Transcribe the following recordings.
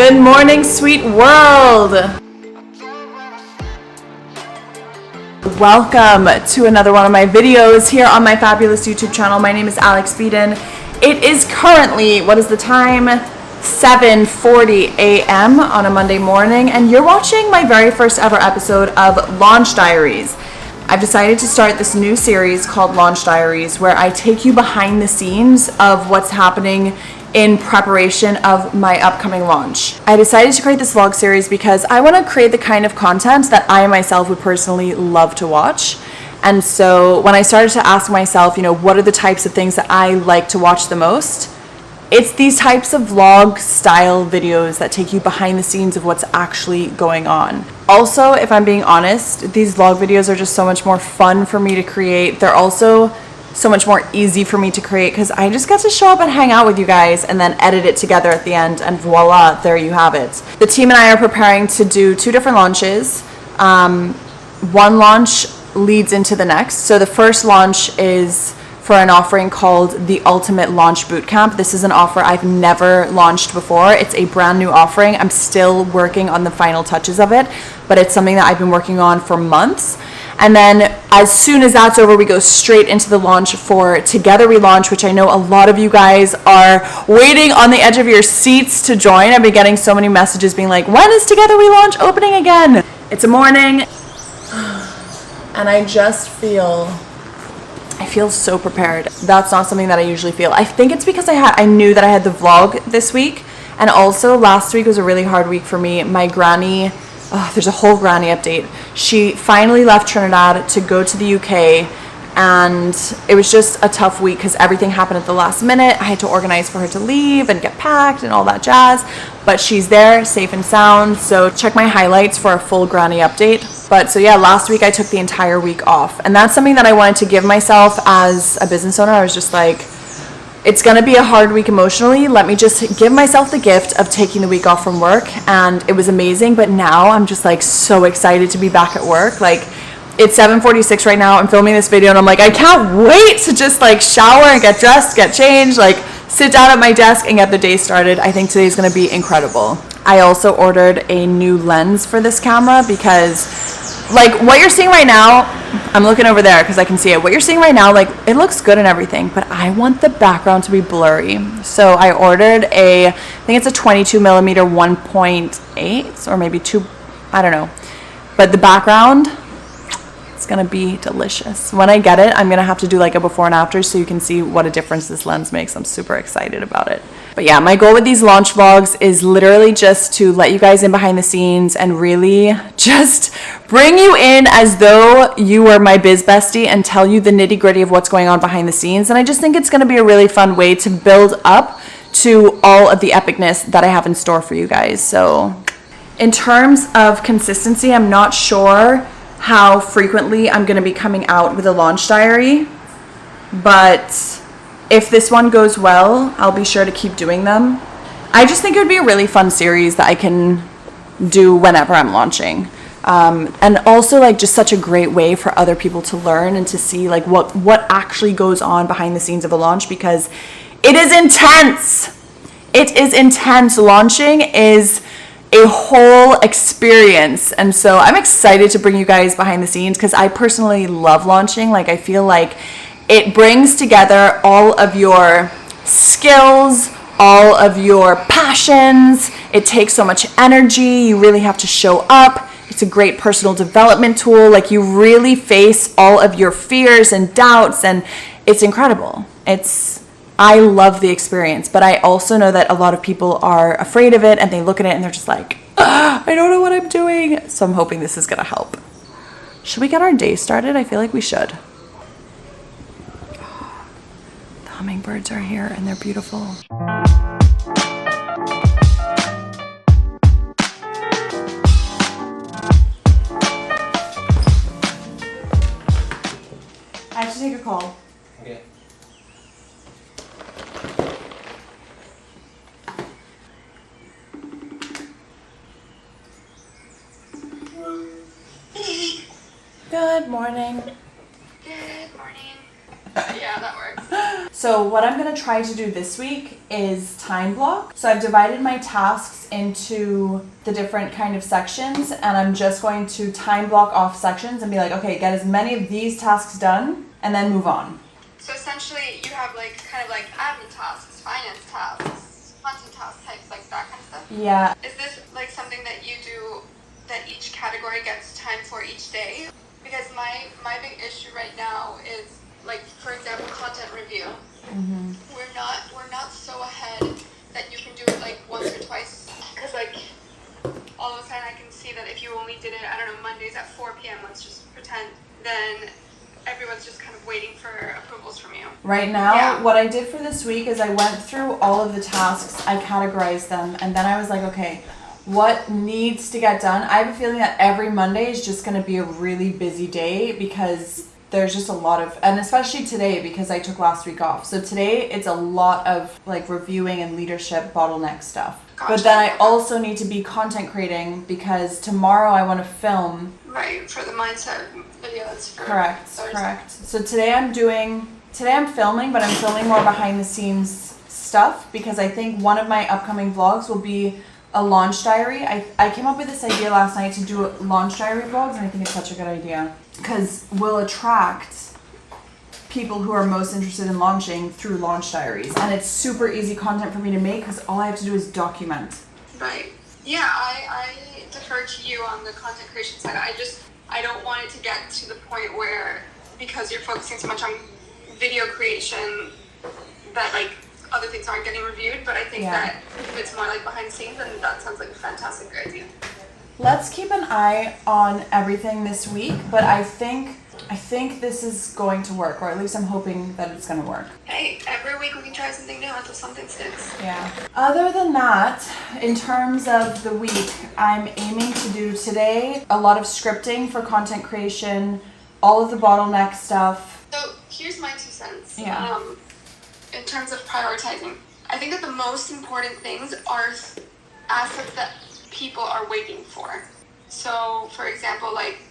Good morning, sweet world. Welcome to another one of my videos here on my fabulous YouTube channel. My name is Alex Beadon. It is currently, what is the time? 7:40 a.m. on a Monday morning, and you're watching my very first ever episode of Launch Diaries. I've decided to start this new series called Launch Diaries, where I take you behind the scenes of what's happening in preparation of my upcoming launch. I decided to create this vlog series because I want to create the kind of content that I myself would personally love to watch. And so when I started to ask myself, what are the types of things that I like to watch the most? It's these types of vlog style videos that take you behind the scenes of what's actually going on. Also, if I'm being honest, these vlog videos are just so much more fun for me to create. They're also so much more easy for me to create because I just get to show up and hang out with you guys and then edit it together at the end, and voila, there you have it. The team and I are preparing to do 2 different launches. One launch leads into the next. So the first launch is for an offering called the Ultimate Launch Bootcamp. This is an offer I've never launched before. It's a brand new offering. I'm still working on the final touches of it, but it's something that I've been working on for months. And then as soon as that's over, we go straight into the launch for Together We Launch, which I know a lot of you guys are waiting on the edge of your seats to join. I've been getting so many messages being like, when is Together We Launch opening again? It's a morning, and I just feel so prepared. That's not something that I usually feel. I think it's because I knew that I had the vlog this week, and also last week was a really hard week for me. My granny, there's a whole granny update. She finally left Trinidad to go to the UK, and it was just a tough week because everything happened at the last minute. I had to organize for her to leave and get packed and all that jazz, but she's there safe and sound. So check my highlights for a full granny update. But so yeah, last week I took the entire week off, and that's something that I wanted to give myself as a business owner. I was just like, it's gonna be a hard week emotionally. Let me just give myself the gift of taking the week off from work, and it was amazing. But now I'm just like so excited to be back at work. Like, it's 7:46 right now. I'm filming this video and I'm like, I can't wait to just like shower and get dressed, get changed, like sit down at my desk and get the day started. I think today's gonna be incredible. I also ordered a new lens for this camera because like what you're seeing right now, I'm looking over there because I can see it. What you're seeing right now, like it looks good and everything, but I want the background to be blurry. So I ordered I think it's a 22 millimeter 1.8 or maybe 2, I don't know. But the background, it's gonna be delicious. When I get it, I'm gonna have to do like a before and after so you can see what a difference this lens makes. I'm super excited about it. But yeah, my goal with these launch vlogs is literally just to let you guys in behind the scenes and really just bring you in as though you were my biz bestie and tell you the nitty gritty of what's going on behind the scenes. And I just think it's gonna be a really fun way to build up to all of the epicness that I have in store for you guys. So in terms of consistency, I'm not sure how frequently I'm going to be coming out with a launch diary, but if this one goes well, I'll be sure to keep doing them. I just think it would be a really fun series that I can do whenever I'm launching, and also like just such a great way for other people to learn and to see like what actually goes on behind the scenes of a launch, because it is intense. It is intense. Launching is a whole experience, and so I'm excited to bring you guys behind the scenes because I personally love launching. Like, I feel like it brings together all of your skills, all of your passions. It takes so much energy. You really have to show up. It's a great personal development tool. Like, you really face all of your fears and doubts, and it's incredible. I love the experience, but I also know that a lot of people are afraid of it and they look at it and they're just like, I don't know what I'm doing. So I'm hoping this is gonna help. Should we get our day started? I feel like we should. The hummingbirds are here and they're beautiful. I have to take a call. Okay. Good morning. Good morning. Yeah, that works. So what I'm going to try to do this week is time block. So I've divided my tasks into the different kind of sections, and I'm just going to time block off sections and be like, okay, get as many of these tasks done and then move on. So essentially you have like kind of like admin tasks, finance tasks, content tasks, types, like that kind of stuff? Yeah. Is this like something that you do that each category gets time for each day? Because my big issue right now is, like, for example, content review. Mm-hmm. We're not so ahead that you can do it like once or twice, because like all of a sudden I can see that if you only did it, I don't know, Mondays at 4 p.m., let's just pretend, then everyone's just kind of waiting for approvals from you. Right now, Yeah. What I did for this week is I went through all of the tasks, I categorized them, and then I was like, okay, what needs to get done? I have a feeling that every Monday is just going to be a really busy day because there's just a lot of, and especially today because I took last week off. So today it's a lot of like reviewing and leadership bottleneck stuff. Gotcha. But then I also need to be content creating because tomorrow I want to film. Right, for the mindset videos. For Correct. Thursday. So today I'm filming, but I'm filming more behind the scenes stuff because I think one of my upcoming vlogs will be a launch diary. I came up with this idea last night to do launch diary vlogs, and I think it's such a good idea because we'll attract people who are most interested in launching through launch diaries, and it's super easy content for me to make because all I have to do is document. Right. Yeah, I defer to you on the content creation side. I don't want it to get to the point where, because you're focusing so much on video creation, that like other things aren't getting reviewed, but I think that if it's more like behind the scenes, then that sounds like a fantastic idea. Let's keep an eye on everything this week, but I think this is going to work, or at least I'm hoping that it's going to work. Hey, every week we can try something new until something sticks. Yeah. Other than that, in terms of the week, I'm aiming to do today a lot of scripting for content creation, all of the bottleneck stuff. So here's my 2 cents. Yeah. In terms of prioritizing, I think that the most important things are assets that people are waiting for. So, for example, like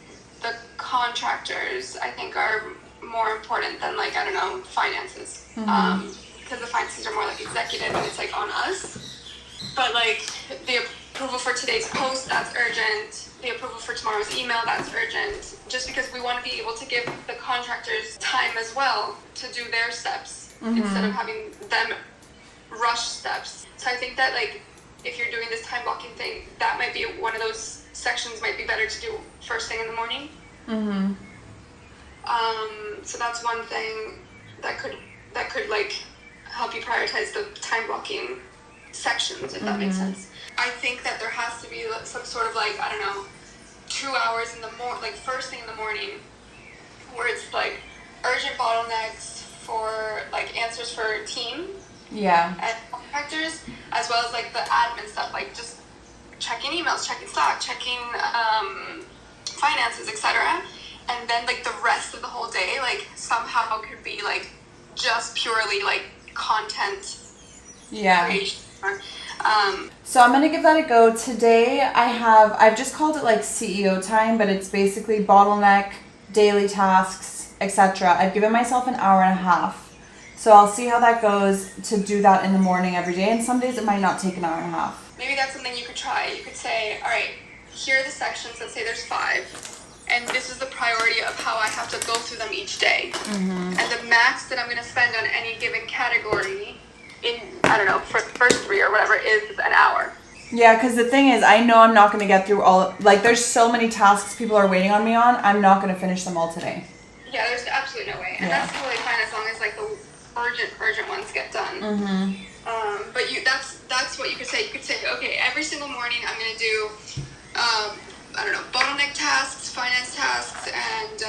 the contractors, I think are more important than like, I don't know, finances. Because the finances are more like executive and it's like on us. But like the approval for today's post, that's urgent. The approval for tomorrow's email, that's urgent. Just because we want to be able to give the contractors time as well to do their steps. Instead of having them rush steps. So I think that like if you're doing this time blocking thing, that might be one of those sections might be better to do first thing in the morning. So that's one thing that could like help you prioritize the time blocking sections, if that makes sense. I think that there has to be some sort of like, I don't know, 2 hours in the like first thing in the morning where it's like urgent bottlenecks for like answers for team and contractors, as well as like the admin stuff, like just checking emails, checking stock, checking finances, etc. And then like the rest of the whole day like somehow could be like just purely like content creation. So I'm gonna give that a go. Today I've just called it like CEO time, but it's basically bottleneck, daily tasks, etc. I've given myself an hour and a half. So I'll see how that goes to do that in the morning every day. And some days it might not take an hour and a half. Maybe that's something you could try. You could say, all right, here are the sections. Let's say there's 5. And this is the priority of how I have to go through them each day. And the max that I'm going to spend on any given category in, I don't know, for the first 3 or whatever is an hour. Yeah, because the thing is, I know I'm not going to get through all, like there's so many tasks people are waiting on me on, I'm not going to finish them all today. Yeah, there's absolutely no way. And that's totally fine as long as like the urgent ones get done. But that's what you could say. You could say, okay, every single morning I'm going to do, I don't know, bottleneck tasks, finance tasks, and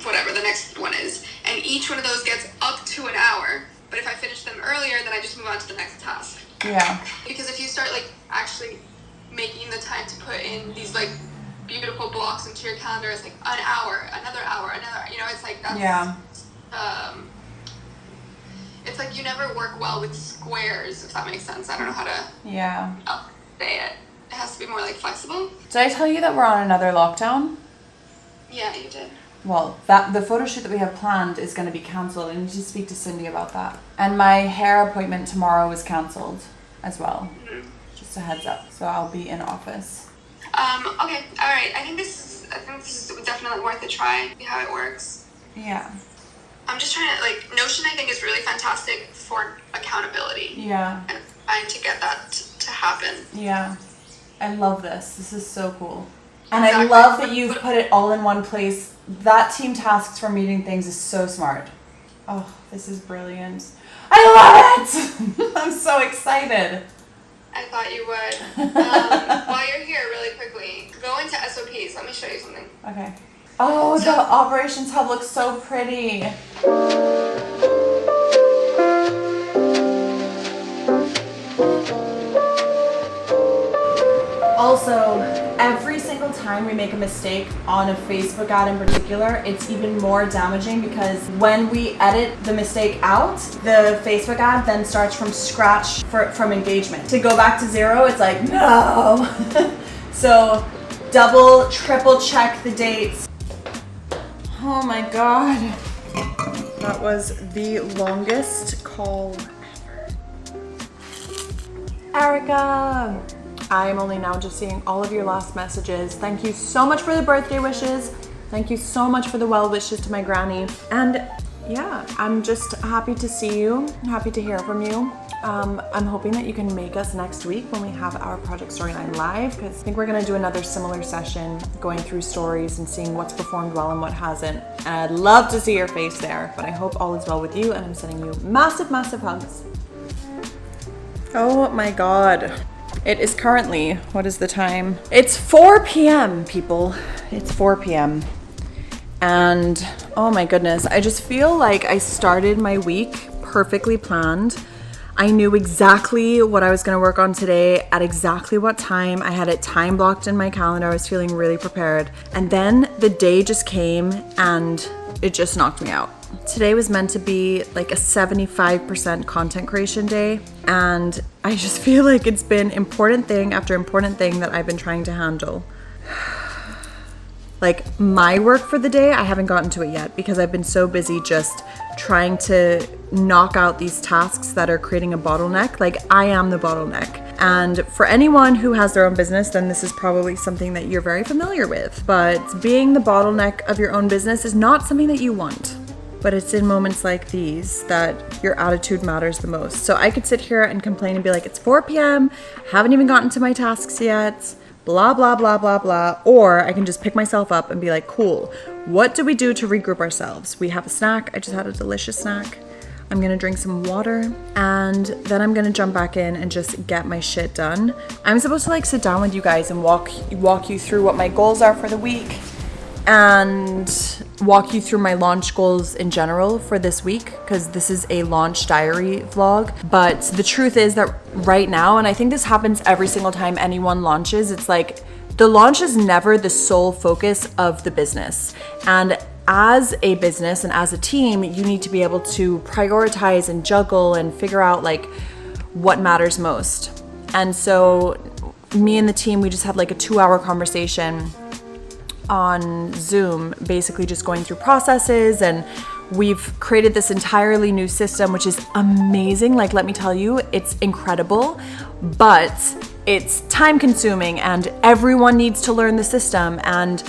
whatever the next one is. And each one of those gets up to an hour. But if I finish them earlier, then I just move on to the next task. Yeah. Because if you start like actually making the time to put in these like beautiful blocks into your calendar, it's like an hour, another, you know, it's like that's it's like you never work well with squares, if that makes sense. I don't know how to say it. It has to be more like flexible. Did I tell you that we're on another lockdown? Yeah, you did. Well, the photo shoot that we have planned is going to be canceled. I need to speak to Cindy about that. And my hair appointment tomorrow is canceled as well. Just a heads up. So I'll be in office. Okay, all right. I think this is definitely worth a try. See how it works. Yeah. I'm just trying to, like, Notion I think is really fantastic for accountability. Yeah. And trying to get that to happen. Yeah. I love this. This is so cool. And I love that you've put it all in one place. That team tasks for meeting things is so smart. Oh, this is brilliant. I love it! I'm so excited. I thought you would. While you're here, really quickly, go into SOPs. Let me show you something. Okay. Oh, the operations hub looks so pretty. Also, every single time we make a mistake on a Facebook ad in particular, it's even more damaging because when we edit the mistake out, the Facebook ad then starts from scratch from engagement. To go back to zero, it's like, no. So double, triple check the dates. Oh my God. That was the longest call ever. Erica. I am only now just seeing all of your last messages. Thank you so much for the birthday wishes. Thank you so much for the well wishes to my granny. And yeah, I'm just happy to see you. I'm happy to hear from you. I'm hoping that you can make us next week when we have our Project Storyline live, because I think we're gonna do another similar session going through stories and seeing what's performed well and what hasn't. And I'd love to see your face there, but I hope all is well with you, and I'm sending you massive, massive hugs. Oh my God. It is currently, what is the time? It's 4 p.m., people. It's 4 p.m. And oh my goodness, I just feel like I started my week perfectly planned. I knew exactly what I was gonna work on today at exactly what time. I had it time blocked in my calendar. I was feeling really prepared. And then the day just came and it just knocked me out. Today was meant to be like a 75% content creation day, and I just feel like it's been important thing after important thing that I've been trying to handle. Like my work for the day, I haven't gotten to it yet because I've been so busy just trying to knock out these tasks that are creating a bottleneck. Like I am the bottleneck. And for anyone who has their own business, then this is probably something that you're very familiar with. But being the bottleneck of your own business is not something that you want. But it's in moments like these that your attitude matters the most. So I could sit here and complain and be like, it's 4 p.m., haven't even gotten to my tasks yet, blah, blah, blah, blah, blah. Or I can just pick myself up and be like, cool, what do we do to regroup ourselves? We have a snack. I just had a delicious snack. I'm gonna drink some water, and then I'm gonna jump back in and just get my shit done. I'm supposed to like sit down with you guys and walk you through what my goals are for the week, and walk you through my launch goals in general for this week, because this is a launch diary vlog. But the truth is that right now, and I think this happens every single time anyone launches, it's like the launch is never the sole focus of the business. And as a business and as a team, you need to be able to prioritize and juggle and figure out like what matters most. And so me and the team, we just had like a 2-hour conversation on Zoom, basically just going through processes, and we've created this entirely new system, which is amazing. Like, let me tell you, it's incredible, but it's time consuming and everyone needs to learn the system. And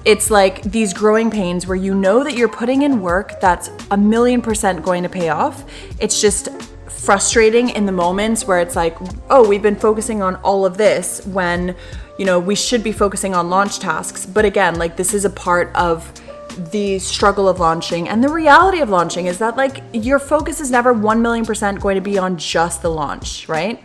it's like these growing pains where you know that you're putting in work that's 1,000,000% going to pay off. It's just frustrating in the moments where it's like, oh, we've been focusing on all of this when, you know, we should be focusing on launch tasks. But again, like this is a part of the struggle of launching, and the reality of launching is that like your focus is never 1,000,000% going to be on just the launch, right?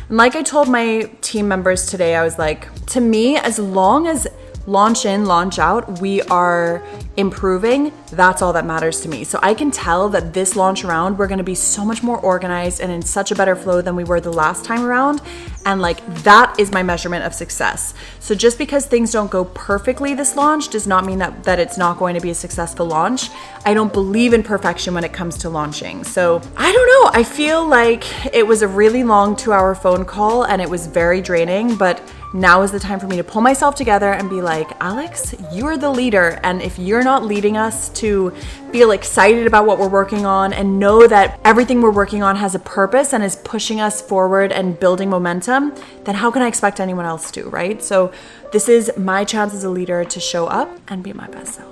And like I told my team members today, I was like, to me, as long as launch in, launch out, we are improving, that's all that matters to me. So I can tell that this launch round, we're gonna be so much more organized and in such a better flow than we were the last time around. And like, that is my measurement of success. So just because things don't go perfectly this launch does not mean that it's not going to be a successful launch. I don't believe in perfection when it comes to launching. So I don't know, I feel like it was a really long 2-hour phone call and it was very draining, but now is the time for me to pull myself together and be like, Alex, you're the leader. And if you're not leading us to feel excited about what we're working on and know that everything we're working on has a purpose and is pushing us forward and building momentum, then how can I expect anyone else to, right? So this is my chance as a leader to show up and be my best self.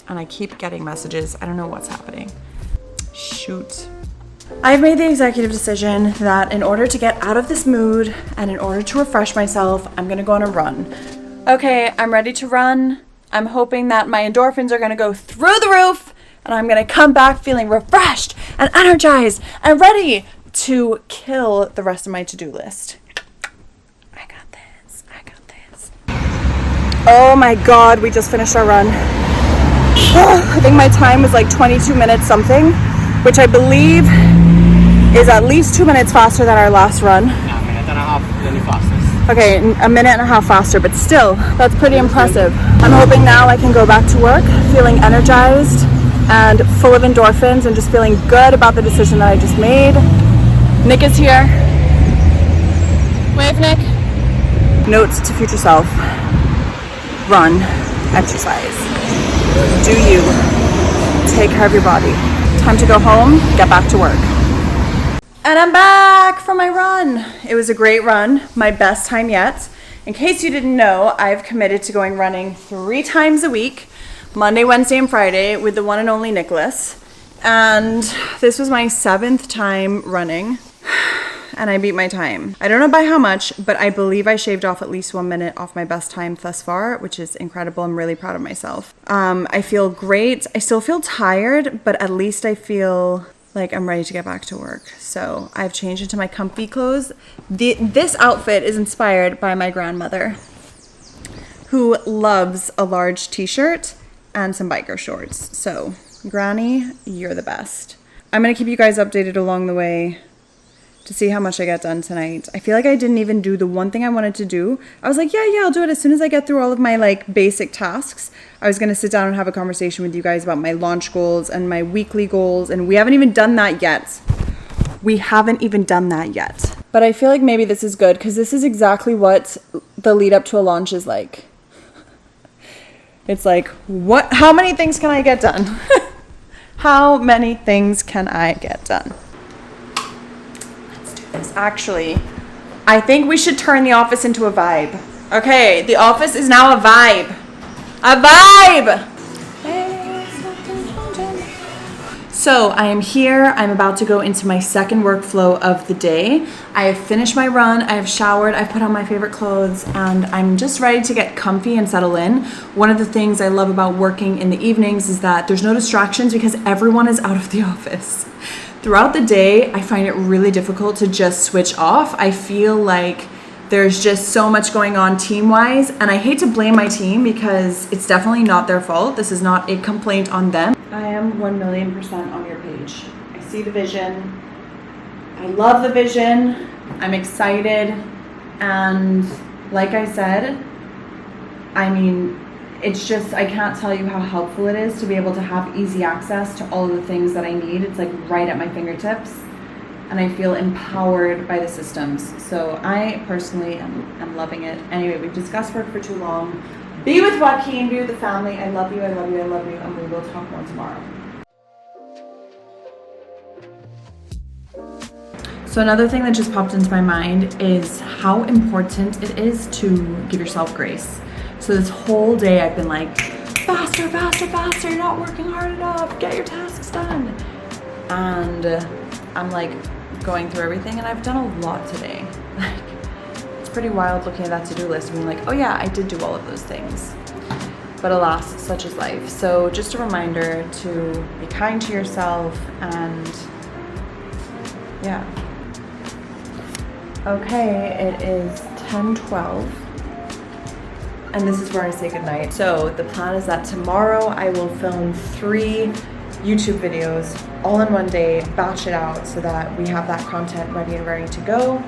And I keep getting messages. I don't know what's happening. Shoot. I've made the executive decision that in order to get out of this mood and in order to refresh myself, I'm gonna go on a run. Okay, I'm ready to run. I'm hoping that my endorphins are gonna go through the roof and I'm gonna come back feeling refreshed and energized and ready to kill the rest of my to-do list. I got this, I got this. Oh my God, we just finished our run. I think my time was like 22 minutes something, which I believe is at least 2 minutes faster than our last run. Yeah, a minute and a half, really fastest. Okay, a minute and a half faster, but still, that's pretty impressive. I'm hoping now I can go back to work feeling energized and full of endorphins and just feeling good about the decision that I just made. Nick is here. Wave, Nick. Notes to future self. Run, exercise. Do you. Take care of your body. Time to go home, get back to work. And I'm back from my run. It was a great run, my best time yet. In case you didn't know, I've committed to going running 3 times a week, Monday, Wednesday, and Friday with the one and only Nicholas. And this was my 7th time running and I beat my time. I don't know by how much, but I believe I shaved off at least 1 minute off my best time thus far, which is incredible. I'm really proud of myself. I feel great. I still feel tired, but at least I feel like I'm ready to get back to work. So I've changed into my comfy clothes. This outfit is inspired by my grandmother, who loves a large t-shirt and some biker shorts. So Granny, you're the best. I'm gonna keep you guys updated along the way to see how much I get done tonight. I feel like I didn't even do the one thing I wanted to do. I was like, yeah, I'll do it as soon as I get through all of my like basic tasks. I was gonna sit down and have a conversation with you guys about my launch goals and my weekly goals, and we haven't even done that yet. We haven't even done that yet. But I feel like maybe this is good because this is exactly what the lead up to a launch is like. It's like, how many things can I get done? How many things can I get done? Let's do this. Actually, I think we should turn the office into a vibe. Okay, the office is now a vibe. A vibe! So I am here. I'm about to go into my second workflow of the day. I have finished my run. I have showered. I've put on my favorite clothes and I'm just ready to get comfy and settle in. One of the things I love about working in the evenings is that there's no distractions because everyone is out of the office. Throughout the day, I find it really difficult to just switch off. I feel like there's just so much going on team-wise, and I hate to blame my team because it's definitely not their fault. This is not a complaint on them. I am 1,000,000% on your page. I see the vision. I love the vision. I'm excited. And like I said, I mean, it's just, I can't tell you how helpful it is to be able to have easy access to all of the things that I need. It's like right at my fingertips. And I feel empowered by the systems. So I personally am loving it. Anyway, we've discussed work for too long. Be with Joaquin, be with the family. I love you, I love you, I love you, and we will talk more tomorrow. So another thing that just popped into my mind is how important it is to give yourself grace. So this whole day I've been like, faster, faster, faster, you're not working hard enough, get your tasks done. And I'm like, going through everything, and I've done a lot today. Like, it's pretty wild looking at that to-do list and being like, oh yeah, I did do all of those things. But alas, such is life. So just a reminder to be kind to yourself and yeah. Okay, it is 10:12 and this is where I say goodnight. So the plan is that tomorrow I will film 3 YouTube videos all in one day, batch it out so that we have that content ready and ready to go.